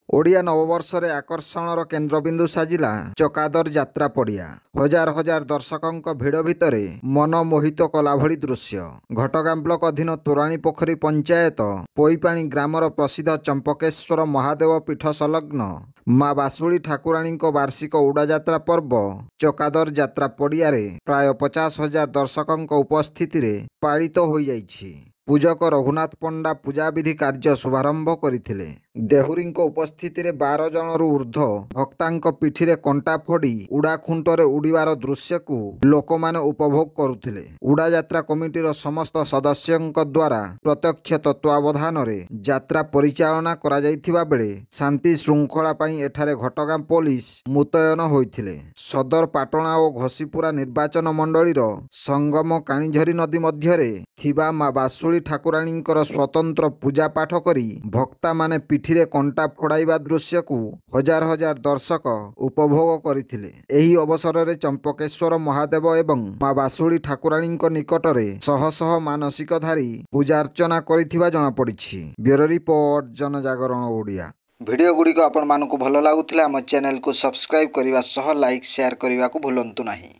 ओडिया नववर्षर आकर्षणर केन्द्रबिंदु साजिला चकादर यात्रा पड़िया। हजार हजार दर्शकों भिड़ भितर मनमोहित कला भली दृश्य। घटगां ब्लॉक अधीन तोराणी पोखरी पंचायत पोईपाणी ग्रामर प्रसिद्ध चंपकेश्वर महादेव पीठ संलग्न माँ बासुली ठाकुराणी वार्षिक उड़ायात्रा पर्व चकादर यात्रा पड़िया प्राय 50,000 दर्शकों उपस्थिति रे पालित हो जाइछि। पूजक रघुनाथ पंडा पूजा विधि कार्य शुभारंभ करथिले। देहुरी उपस्थिति रे 12 जनरू ऊर्ध्व भक्तांक पिठिरे कंटा फोड़ी उड़ा खुंटरे उड़ीबार दृश्य को लोक माने उपभोग करुथिले। उड़ा यात्रा कमिटीर समस्त सदस्यंक द्वारा प्रत्यक्ष तत्वावधान रे यात्रा परिचालना करा जाइथिबा बेले शांति श्रृंखला पई एठारे घटगां पुलिस मुतयन होइथिले। सदर पाटणा और घसीपुरा निर्वाचन मंडलीर संगम काणीझरी नदी मध्यरे थिबा माँ बासुली ठाकुराणींकर स्वतंत्र पूजा पाठ करी भक्ता माने पिठिरे कंटा फोड़ाइबा दृश्य को हजार हजार दर्शक उपभोग करथिले। एही अवसर रे चंपकेश्वर महादेव एवं माँ बासुली ठाकुराणी निकटरे शह शह मानसिकधारी पूजार्चना करिथिबा जଣା पड़िछि। ब्यूरो रिपोर्ट जनजागरण ओडिया। वीडियो गुड़िक आपण मानकु भल लागुथिला हम चैनल को सब्सक्राइब करिवा सह लाइक शेयर करिवा को भूलंतु नाही।